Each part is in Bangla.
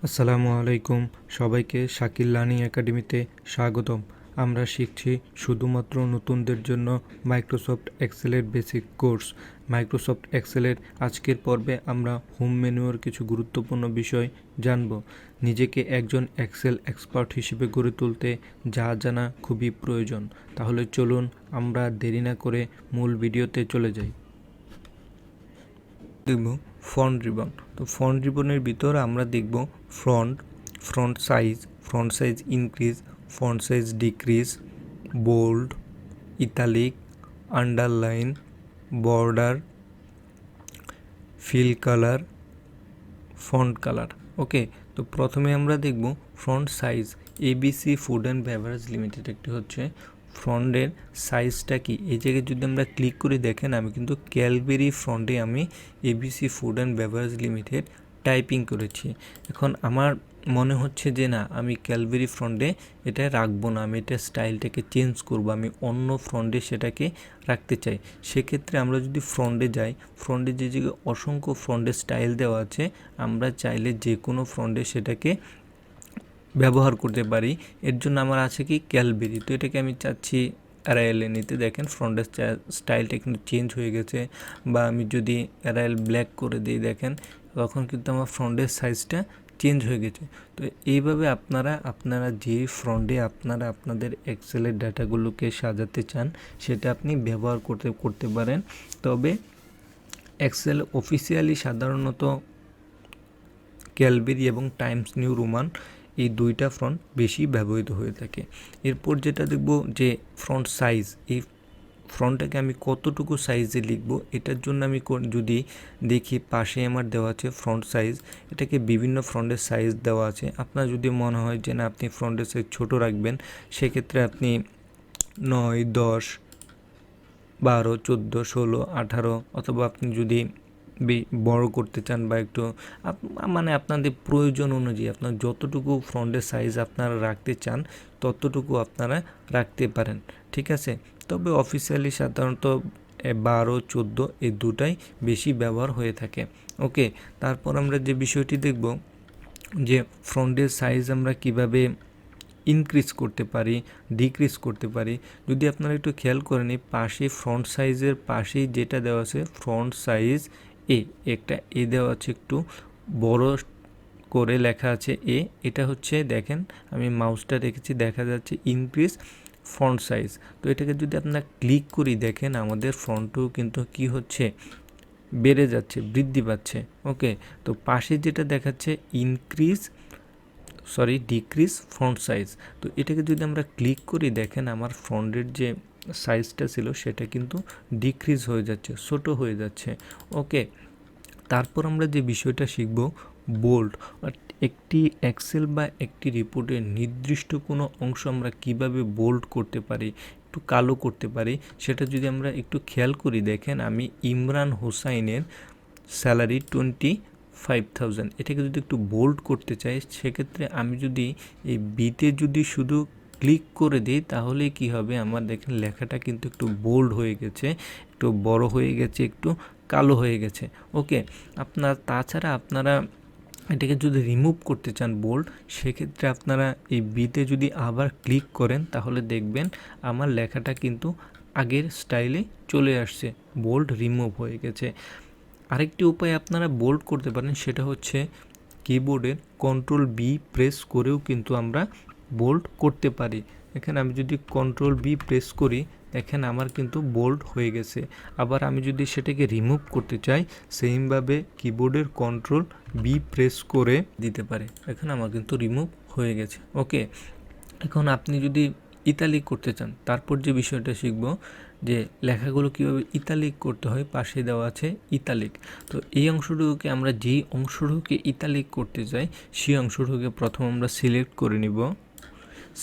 আসসালামু আলাইকুম সবাইকে শাকিল লার্নিং একাডেমিতে স্বাগতম। আমরা শিখছি শুধুমাত্র নতুনদের জন্য মাইক্রোসফট এক্সেলের বেসিক কোর্স। মাইক্রোসফট এক্সেলের আজকের পর্বে আমরা হোম মেনুর কিছু গুরুত্বপূর্ণ বিষয় জানব। নিজেকে একজন এক্সেল এক্সপার্ট হিসেবে গড়ে তুলতে যা জানা খুবই প্রয়োজন। তাহলে চলুন আমরা দেরি না করে মূল ভিডিওতে চলে যাই। দেখব ফন্ট রিবন। তো ফন্ট রিবনের ভিতর আমরা দেখব font size increase, font size decrease, bold, italic, underline, border, fill colour, font colour. Okay, তো প্রথমে আমরা দেখব ফন্ট সাইজ। ABC food and beverage limited একটি হচ্ছে ফন্টের সাইজটা কি। এই জায়গায় যদি আমরা ক্লিক করে দেখেন, আমি কিন্তু ক্যালবেরি ফন্টে আমি ABC food and beverage limited typing করেছি। এখন আমার মনে হচ্ছে যে না, আমি ক্যালবেরি ফন্টে এটা রাখবো না, আমি এটা স্টাইলটাকে চেঞ্জ করব, আমি অন্য ফন্টে সেটাকে রাখতে চাই। সেক্ষেত্রে আমরা যদি ফ্রন্টে যাই, ফ্রন্টে যে জায়গায় অসংখ্য ফন্টের স্টাইল দেওয়া আছে, আমরা চাইলে যে কোনো ফন্টে সেটাকে ব্যবহার করতে পারি। এর জন্য আমার আছে কি ক্যালবেরি, তো এটাকে আমি চাচ্ছি অ্যারাইলে নিতে। দেখেন ফ্রন্টের স্টাইলটা কিন্তু চেঞ্জ হয়ে গেছে। বা আমি যদি অ্যারাইল ব্ল্যাক করে দিই, দেখেন তখন কিন্তু আমার ফ্রন্টের সাইজটা চেঞ্জ হয়ে গেছে। তো এইভাবে আপনারা যে ফ্রন্টে আপনাদের এক্সেলের ডাটাগুলোকে সাজাতে চান সেটা আপনি ব্যবহার করতে পারেন। তবে এক্সেল অফিসিয়ালি সাধারণত ক্যালবেরি এবং টাইমস নিউ রোমান এই দুইটা ফন্ট বেশি ব্যবহৃত হয়ে থাকে। এরপর যেটা দেখব যে ফন্ট সাইজ। এই ফন্টটাকে আমি কতটুকু সাইজে লিখব, এটার জন্য আমি যদি দেখি পাশে আমার দেওয়া আছে ফন্ট সাইজ। এটাকে বিভিন্ন ফন্টের সাইজ দেওয়া আছে। আপনার যদি মনে হয় যে না আপনি ফন্টের সাইজ ছোটো রাখবেন, সেক্ষেত্রে আপনি 9, 10, 12, 14, 16, 18 অথবা আপনি যদি বড় করতে চান বা একটু মানে আপনাদের প্রয়োজন অনুযায়ী আপনার যতটুকু ফন্টের সাইজ আপনারা রাখতে চান ততটুকু আপনারা রাখতে পারেন, ঠিক আছে। তবে অফিসিয়ালি সাধারণত 12, 14 এই দুটাই বেশি ব্যবহার হয়ে থাকে। ওকে, তারপর আমরা যে বিষয়টি দেখব যে ফন্টের সাইজ আমরা কিভাবে ইনক্রিজ করতে পারি, ডিক্রিজ করতে পারি। যদি আপনারা একটু খেয়াল করেন, এই পাশে ফ্রন্ট সাইজের পাশেই যেটা দেওয়া আছে ফ্রন্ট সাইজ একটা এ দেওয়া আছে, একটু বড় করে লেখা আছে এটা হচ্ছে দেখেন আমি মাউসটা রেখেছি, দেখা যাচ্ছে ইনক্রিজ ফন্ট সাইজ। তো এটাকে যদি আপনারা ক্লিক করি, দেখেন আমাদের ফন্টও কিন্তু কি হচ্ছে, বেড়ে যাচ্ছে, বৃদ্ধি পাচ্ছে। ওকে, তো পাশে যেটা দেখাচ্ছে ডিক্রিজ ফন্ট সাইজ। তো এটাকে যদি আমরা ক্লিক করি, দেখেন আমার ফন্টের যে সাইজটা ছিল সেটা কিন্তু ডিক্রিজ হয়ে যাচ্ছে, ছোট হয়ে যাচ্ছে। ওকে, তারপর আমরা যে বিষয়টা শিখব বোল্ড। একটি এক্সেল বা একটি রিপোর্টের নির্দিষ্ট কোনো অংশ আমরা কিভাবে বোল্ড করতে পারি, একটু কালো করতে পারি, সেটা যদি আমরা একটু খেয়াল করি, দেখেন আমি ইমরান হোসাইনের স্যালারি 25,000, এটাকে যদি একটু বোল্ড করতে চাই, সেক্ষেত্রে আমি যদি এই বিতে যদি শুধু ক্লিক করে দিই, তাহলে কি হবে, আমার দেখেন লেখাটা কিন্তু একটু বোল্ড হয়ে গেছে, একটু বড় হয়ে গেছে, একটু কালো হয়ে গেছে। ওকে, তাছাড়া আপনারা এটাকে যদি রিমুভ করতে চান বোল্ড, সেক্ষেত্রে আপনারা এই বিতে যদি আবার ক্লিক করেন, তাহলে দেখবেন আমার লেখাটা কিন্তু আগের স্টাইলে চলে আসছে, বোল্ড রিমুভ হয়ে গেছে। আরেকটি উপায় আপনারা বোল্ড করতে পারেন, সেটা হচ্ছে কিবোর্ডের Ctrl+B প্রেস করেও কিন্তু আমরা বোল্ড করতে পারি। এখানে আমি যদি Ctrl+B প্রেস করি, দেখেন আমার কিন্তু বোল্ড হয়ে গেছে। আবার আমি যদি সেটাকে রিমুভ করতে চাই, সেমভাবে কিবোর্ডের Ctrl+B প্রেস করে দিতে পারে, এখন আমার কিন্তু রিমুভ হয়ে গেছে। ওকে, এখন আপনি যদি ইতালিক করতে চান, তারপর যে বিষয়টা শিখব যে লেখাগুলো কীভাবে ইতালিক করতে হয়, পাশে দেওয়া আছে ইতালিক। তো এই অংশটুকুকে আমরা যেই অংশটুকুকে ইতালিক করতে চাই, সেই অংশটুকুকে প্রথম আমরা সিলেক্ট করে নিব।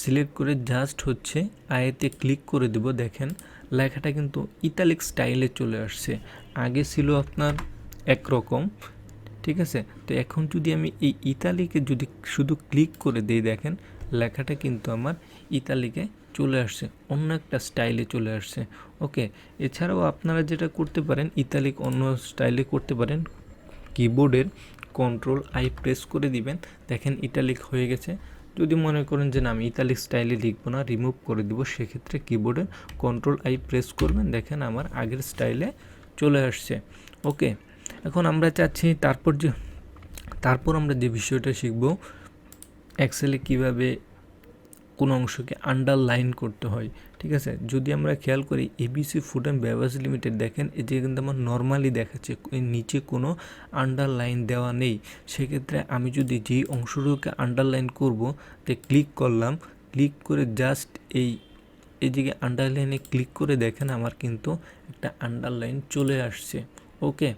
সিলেক্ট করে জাস্ট হচ্ছে আয়াতে ক্লিক করে দেব। দেখেন লেখাটা কিন্তু ইতালিক স্টাইলে চলে আসছে, আগে ছিল আপনার একরকম, ঠিক আছে। তো এখন যদি আমি এই ইতালিকে যদি শুধু ক্লিক করে দিই, দেখেন লেখাটা কিন্তু আমার ইতালিকে চলে আসছে, অন্য একটা স্টাইলে চলে আসছে। ওকে, এছাড়াও আপনারা যেটা করতে পারেন, ইতালিক অন্য স্টাইলে করতে পারেন, কিবোর্ডের Ctrl+I প্রেস করে দিবেন, দেখেন ইটালিক হয়ে গেছে। যদি মনে করেন যে না আমি ইটালিক স্টাইলে লিখবো না, রিমুভ করে দিব, সেক্ষেত্রে কিবোর্ডে Ctrl+I প্রেস করবেন, দেখেন আমার আগের স্টাইলে চলে আসছে। ওকে, এখন আমরা চাচ্ছি তারপর আমরা যে বিষয়টা শিখব, এক্সেলে কিভাবে কোনো অংশকে আন্ডারলাইন করতে হয়। ঠিক আছে, যদি আমরা খেয়াল করি ABC food and beverage limited, দেখেন এই যে কিন্তু আমার নর্মালি দেখাচ্ছে, নিচে কোনো আন্ডারলাইন দেওয়া নেই। সেক্ষেত্রে আমি যদি যেই অংশটুকুকে আন্ডারলাইন করব, তে ক্লিক করলাম, ক্লিক করে জাস্ট এই দিকে আন্ডারলাইনে ক্লিক করে দেখেন আমার কিন্তু একটা আন্ডারলাইন চলে আসছে। ওকে,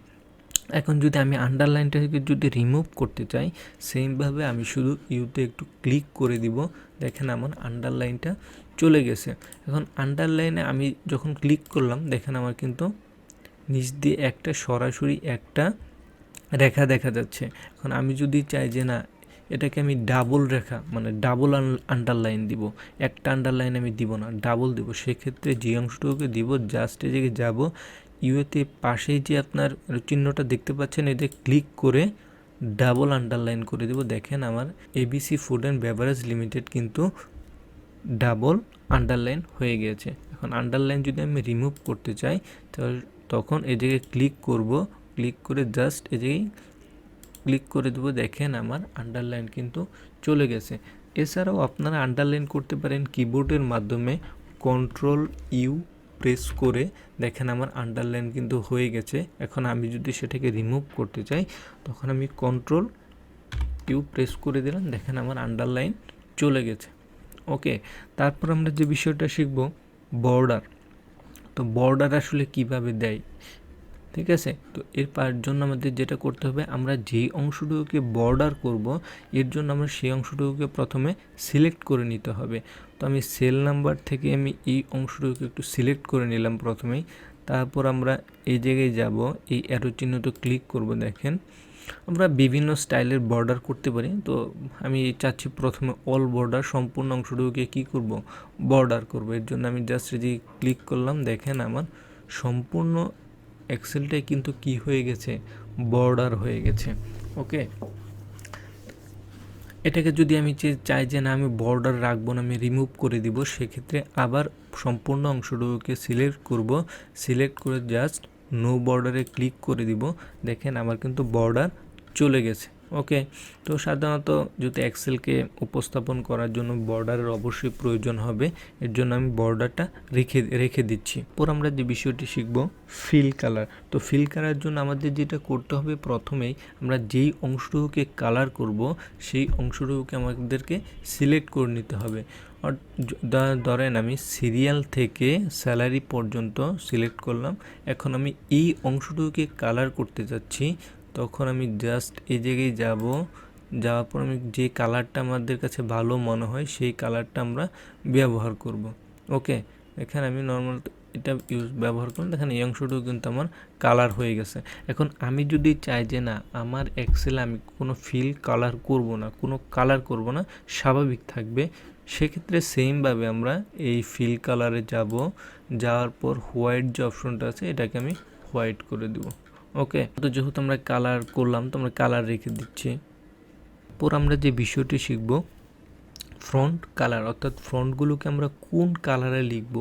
এখন যদি আমি আন্ডারলাইনটাকে যদি রিমুভ করতে চাই, সেমভাবে আমি শুধু ইউতে একটু ক্লিক করে দিব, দেখেন আমার আন্ডারলাইনটা চলে গেছে। এখন আন্ডারলাইনে আমি যখন ক্লিক করলাম, দেখেন আমার কিন্তু নিচ দিয়ে একটা সরাসরি একটা রেখা দেখা যাচ্ছে। এখন আমি যদি চাই যে না এটাকে আমি ডাবল রেখা মানে ডাবল আন্ডারলাইন দিব, একটা আন্ডারলাইন আমি দিব না, ডাবল দিব, সেক্ষেত্রে যে অংশটুকুকে দিব জাস্ট এই জায়গায় যাব, ইউতে পাশেই যে আপনার চিহ্নটা দেখতে পাচ্ছেন, এতে ক্লিক করে ডাবল আন্ডারলাইন করে দেব, দেখেন আমার ABC food and beverage limited কিন্তু ডাবল আন্ডারলাইন হয়ে গেছে। এখন আন্ডারলাইন যদি আমি রিমুভ করতে চাই, তাহলে তখন এই জায়গায় ক্লিক করব, ক্লিক করে জাস্ট এই জায়গায় ক্লিক করে দেবো, দেখেন আমার আন্ডারলাইন কিন্তু চলে গেছে। এছাড়াও আপনারা আন্ডারলাইন করতে পারেন কিবোর্ডের মাধ্যমে Ctrl+U প্রেস করে, দেখেন আমার আন্ডারলাইন কিন্তু হয়ে গেছে। এখন আমি যদি সেটাকে রিমুভ করতে চাই, তখন আমি Ctrl+U প্রেস করে দিলাম, দেখেন আমার আন্ডারলাইন চলে গেছে। ওকে, তারপর আমরা যে বিষয়টা শিখব বর্ডার। তো বর্ডার আসলে কিভাবে দেয়, ঠিক আছে। তো এর জন্য আমাদের যেটা করতে হবে, আমরা যেই অংশটুকুকে বর্ডার করব, এর জন্য আমরা সেই অংশটুকুকে প্রথমে সিলেক্ট করে নিতে হবে। তো আমি সেল নাম্বার থেকে আমি এই অংশটুকুকে একটু সিলেক্ট করে নিলাম প্রথমেই। তারপর আমরা এই জায়গায় যাব, এই অ্যারো চিহ্নটা ক্লিক করব, দেখেন আমরা বিভিন্ন স্টাইলের বর্ডার করতে পারি। তো আমি চাচ্ছি প্রথমে অল বর্ডার, সম্পূর্ণ অংশটুকুকে কী করব, বর্ডার করব। এর জন্য আমি জাস্ট যে ক্লিক করলাম, দেখেন আমার সম্পূর্ণ এক্সেলটাই কিন্তু কি হয়ে গেছে, বর্ডার হয়ে গেছে। ওকে, এটাকে যদি আমি চাই যে না আমি বর্ডার রাখবো না, আমি রিমুভ করে দিব, সেক্ষেত্রে আবার সম্পূর্ণ অংশটুকুকে সিলেক্ট করব, সিলেক্ট করে জাস্ট নো বর্ডারে ক্লিক করে দিব, দেখেন আমার কিন্তু বর্ডার চলে গেছে। ওকে, তো সাধারণত যদি এক্সেলকে উপস্থাপন করার জন্য বর্ডারের অবশ্যই প্রয়োজন হবে, এর জন্য আমি বর্ডারটা রেখে দিচ্ছি। পর আমরা যে বিষয়টি শিখব ফিল কালার। তো ফিল কালার জন্য আমাদের যেটা করতে হবে, প্রথমেই আমরা যেই অংশটুকুকে কালার করব, সেই অংশটুকুকে আমাদেরকে সিলেক্ট করে নিতে হবে। ধরেন আমি সিরিয়াল থেকে স্যালারি পর্যন্ত সিলেক্ট করলাম, এখন আমি এই অংশটুকুকে কালার করতে যাচ্ছি, তখন আমি জাস্ট এই জায়গায় যাওয়ার পর আমি যে কালারটা আমাদের কাছে ভালো মনে হয় সেই কালারটা আমরা ব্যবহার করব। ওকে, এখানে আমি নর্মাল এটা ব্যবহার করলাম, দেখেন এই অংশটুকু কিন্তু আমার কালার হয়ে গেছে। এখন আমি যদি চাই যে না আমার এক্সেলে আমি কোনো ফিল কালার করব না, কোনো কালার করব না, স্বাভাবিক থাকবে, সেক্ষেত্রে সেমভাবে আমরা এই ফিল কালারে যাওয়ার পর হোয়াইট যে অপশনটা আছে, এটাকে আমি হোয়াইট করে দেব। ওকে, তো যেহেতু আমরা কালার করলাম, তো আমরা কালার রেখে দিচ্ছি। পর আমরা যে বিষয়টি শিখব ফ্রন্ট কালার, অর্থাৎ ফ্রন্টগুলোকে আমরা কোন কালারে লিখব।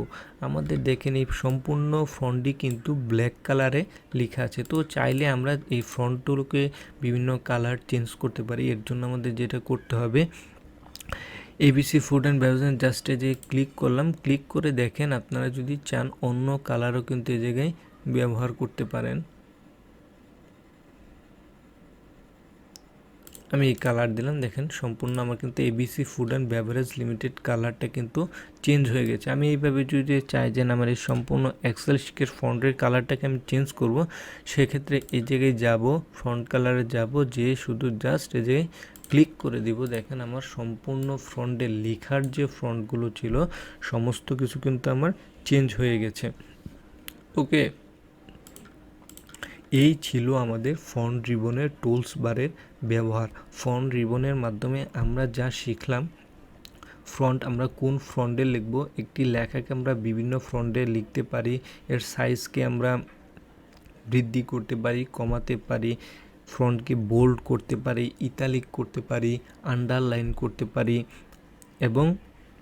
আমাদের দেখেন এই সম্পূর্ণ ফ্রন্টটি কিন্তু ব্ল্যাক কালারে লেখা আছে। তো চাইলে আমরা এই ফ্রন্টগুলোকে বিভিন্ন কালার চেঞ্জ করতে পারি। এর জন্য আমাদের যেটা করতে হবে, এবিসি ফুড অ্যান্ড বেভারেজ জাস্টে যে ক্লিক করলাম, ক্লিক করে দেখেন আপনারা যদি চান অন্য কালারও কিন্তু এই জায়গায় ব্যবহার করতে পারেন। আমি এই কালার দিলাম, দেখেন সম্পূর্ণ আমার কিন্তু ABC food and beverage limited কালারটা কিন্তু চেঞ্জ হয়ে গেছে। আমি এইভাবে যদি চাই যে আমার এই সম্পূর্ণ এক্সেল শিটের ফন্টের কালারটাকে আমি চেঞ্জ করব, সেক্ষেত্রে এই জায়গায় যাব, ফন্ট কালারে যাব, যে শুধু জাস্ট এই জায়গায় ক্লিক করে দিব, দেখেন আমার সম্পূর্ণ ফন্টে লেখার যে ফন্টগুলো ছিল সমস্ত কিছু কিন্তু আমার চেঞ্জ হয়ে গেছে। ওকে, এই ছিল আমাদের ফন্ট রিবনের টুলস বারের ব্যবহার। ফন্ট রিবনের মাধ্যমে আমরা যা শিখলাম, ফন্ট আমরা কোন ফন্টে লিখব, একটি লেখাকে আমরা বিভিন্ন ফন্টে লিখতে পারি, এর সাইজকে আমরা বৃদ্ধি করতে পারি, কমাতে পারি, ফন্টকে বোল্ড করতে পারি, ইতালিক করতে পারি, আন্ডারলাইন করতে পারি এবং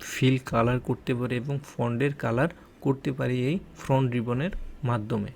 ফিল কালার করতে পারি এবং ফন্টের কালার করতে পারি এই ফ্রন্ট রিবনের মাধ্যমে।